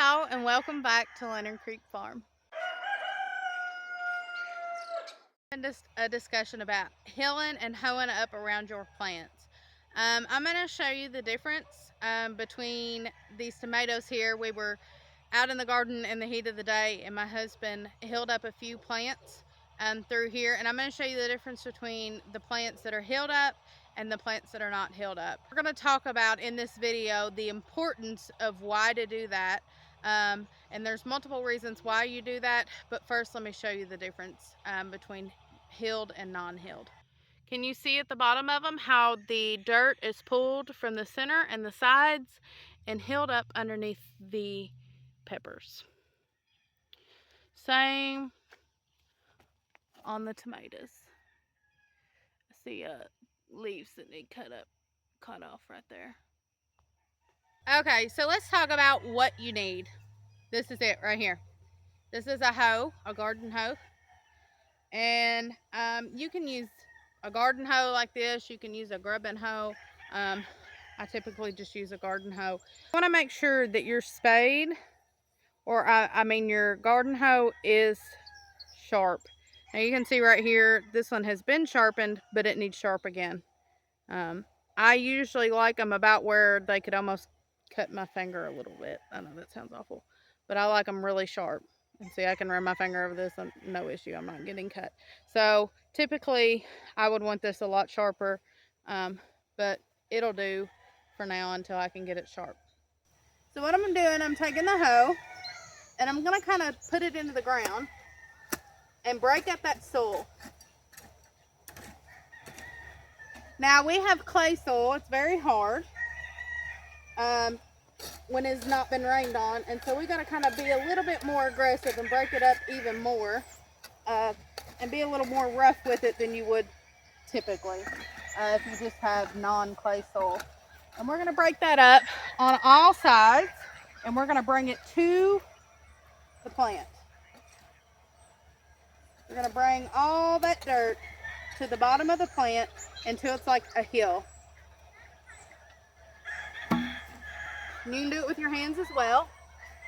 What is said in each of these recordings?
y'all, and welcome back to Leonard Creek Farm. And just a discussion about hilling and hoeing up around your plants. I'm going to show you the difference between these tomatoes here. We were out in the garden in the heat of the day, and my husband hilled up a few plants through here, and I'm going to show you the difference between the plants that are hilled up and the plants that are not hilled up. We're going to talk about in this video the importance of why to do that, and there's multiple reasons why you do that, but first let me show you the difference between hilled and non-hilled. Can you see at the bottom of them how the dirt is pulled from the center and the sides and hilled up underneath the peppers? Same on the tomatoes. I see leaves that need cut off right there. Okay, so let's talk about what you need. This is it right here. This is a hoe, a garden hoe. And you can use a garden hoe like this. You can use a grubbing hoe. I typically just use a garden hoe. You want to make sure that your spade, or I mean your garden hoe, is sharp. Now you can see right here, this one has been sharpened, but it needs sharp again. I usually like them about where they could almost cut my finger a little bit. I know that sounds awful, but I like them really sharp. And see, I can run my finger over this and no issue, I'm not getting cut. So typically I would want this a lot sharper, but it'll do for now until I can get it sharp. So what I'm doing, I'm taking the hoe and I'm gonna kind of put it into the ground and break up that soil. Now we have clay soil, it's very hard when it's not been rained on, and so we gotta kind of be a little bit more aggressive and break it up even more and be a little more rough with it than you would typically if you just have non-clay soil. And we're gonna break that up on all sides and we're gonna bring it to the plant. We're gonna bring all that dirt to the bottom of the plant until it's like a hill. And you can do it with your hands as well.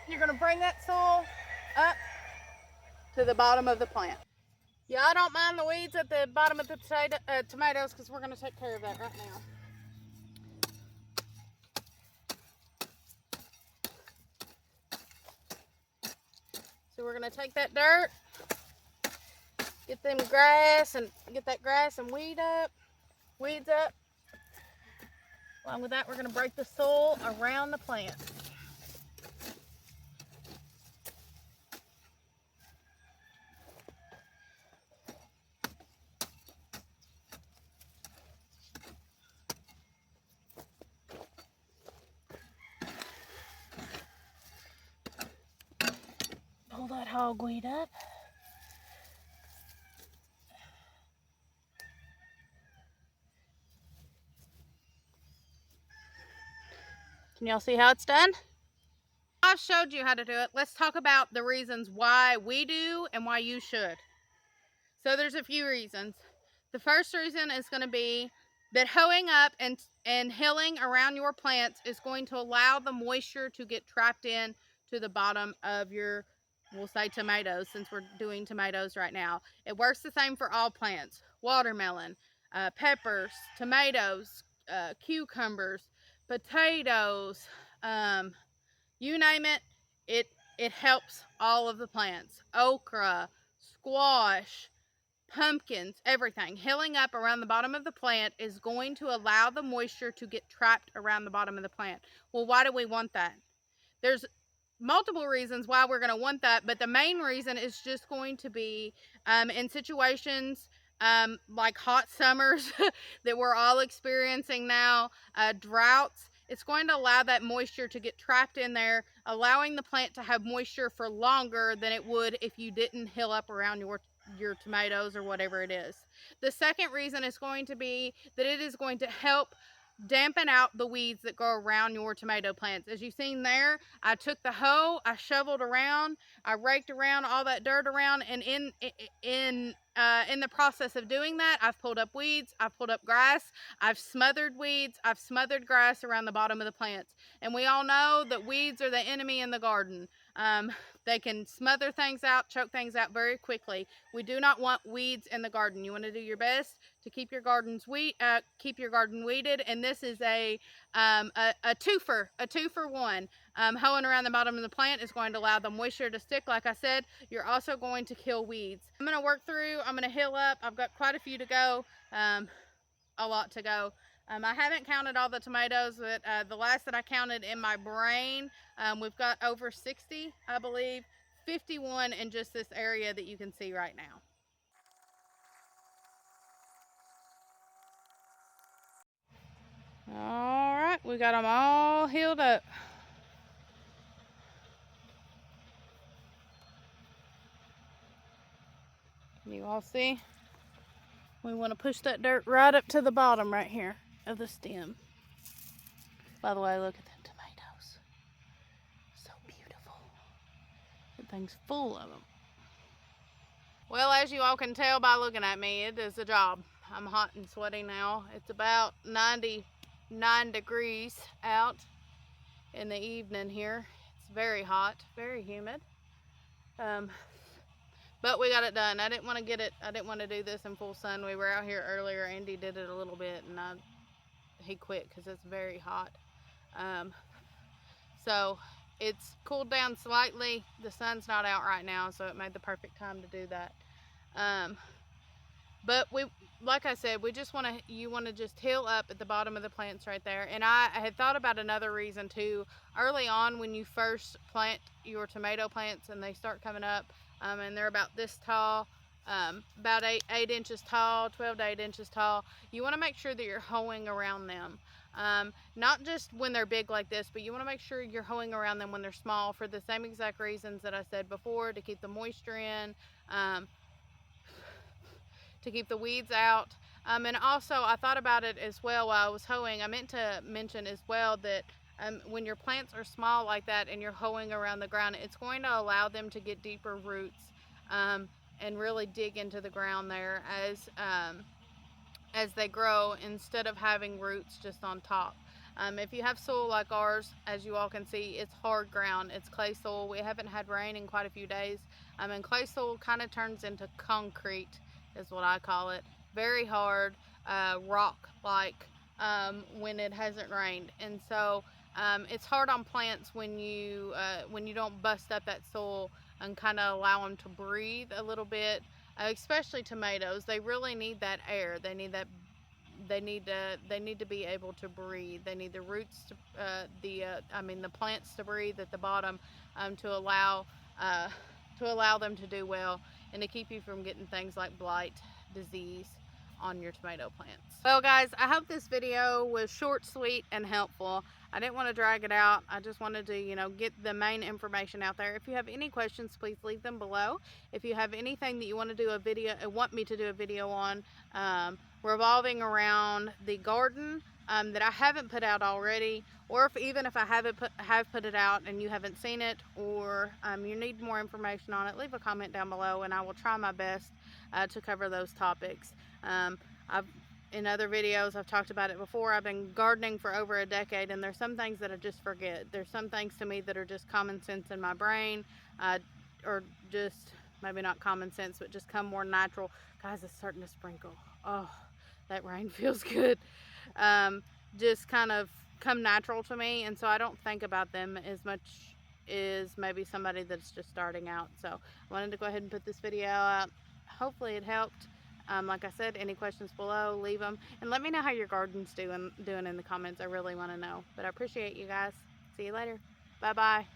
You're gonna bring that soil up to the bottom of the plant. Yeah, I don't mind the weeds at the bottom of the tomatoes because we're gonna take care of that right now. So we're gonna take that dirt, get them grass and get that grass and weeds up. Along with that, we're gonna break the soil around the plant. Pull that hogweed up. Can y'all see how it's done? I've showed you how to do it. Let's talk about the reasons why we do and why you should. So there's a few reasons. The first reason is going to be that hoeing up and hilling around your plants is going to allow the moisture to get trapped in to the bottom of your, we'll say tomatoes, since we're doing tomatoes right now. It works the same for all plants. Watermelon, peppers, tomatoes, cucumbers, potatoes, you name it, it helps all of the plants. Okra, squash, pumpkins, everything. Hilling up around the bottom of the plant is going to allow the moisture to get trapped around the bottom of the plant. Well, why do we want that? There's multiple reasons why we're going to want that, but the main reason is just going to be in situations like hot summers that we're all experiencing now, droughts. It's going to allow that moisture to get trapped in there, allowing the plant to have moisture for longer than it would if you didn't hill up around your tomatoes or whatever it is. The second reason is going to be that it is going to help dampen out the weeds that go around your tomato plants. As you've seen there, I took the hoe, I shoveled around, I raked around all that dirt around, and in the process of doing that, I've pulled up weeds, I've pulled up grass, I've smothered weeds, I've smothered grass around the bottom of the plants. And we all know that weeds are the enemy in the garden. They can smother things out, choke things out very quickly. We do not want weeds in the garden. You want to do your best to keep your garden weeded, and this is a two for one. Hoeing around the bottom of the plant is going to allow the moisture to stick. Like I said, you're also going to kill weeds. I'm going to work through. I'm going to hill up. I've got quite a few to go, a lot to go. I haven't counted all the tomatoes, but the last that I counted in my brain, we've got over 60, I believe, 51 in just this area that you can see right now. All right, we got them all healed up. You all see? We want to push that dirt right up to the bottom right here of the stem. By the way, look at them tomatoes. So beautiful. That thing's full of them. Well, as you all can tell by looking at me, it is a job. I'm hot and sweaty now. It's about 99 degrees out in the evening here. It's very hot, very humid. But we got it done. I didn't want to do this in full sun. We were out here earlier. Andy did it a little bit, and he quit because it's very hot. So it's cooled down slightly. The sun's not out right now, so it made the perfect time to do that. But like I said, you want to just hill up at the bottom of the plants right there. And I had thought about another reason too. Early on, when you first plant your tomato plants and they start coming up, and they're about this tall, about 8 inches tall, 12 to 8 inches tall, you want to make sure that you're hoeing around them. Not just when they're big like this, but you want to make sure you're hoeing around them when they're small for the same exact reasons that I said before, to keep the moisture in, to keep the weeds out. And also, I thought about it as well while I was hoeing. I meant to mention as well that when your plants are small like that and you're hoeing around the ground, it's going to allow them to get deeper roots and really dig into the ground there as they grow, instead of having roots just on top. If you have soil like ours, as you all can see, it's hard ground. It's clay soil. We haven't had rain in quite a few days. And clay soil kind of turns into concrete, is what I call it. Very hard, rock-like when it hasn't rained. And so it's hard on plants when you don't bust up that soil and kind of allow them to breathe a little bit. Especially tomatoes, they really need that air. They need to be able to breathe. They need the roots to, the plants to breathe at the bottom, to allow them to do well, and to keep you from getting things like blight, disease on your tomato plants. Well guys, I hope this video was short, sweet, and helpful. I didn't want to drag it out. I just wanted to, get the main information out there. If you have any questions, please leave them below. If you have anything that you want me to do a video on, revolving around the garden, that I haven't put out already, or even if I have put it out and you haven't seen it, or you need more information on it, leave a comment down below and I will try my best to cover those topics. In other videos, I've talked about it before. I've been gardening for over a decade, and there's some things that I just forget. There's some things to me that are just common sense in my brain, or just maybe not common sense, but just come more natural. Guys, it's starting to sprinkle. Oh, that rain feels good. Just kind of come natural to me, and so I don't think about them as much as maybe somebody that's just starting out. So I wanted to go ahead and put this video out. Hopefully it helped. Like I said, any questions below, leave them, and let me know how your garden's doing in the comments. I really want to know. But I appreciate you guys. See you later. Bye bye.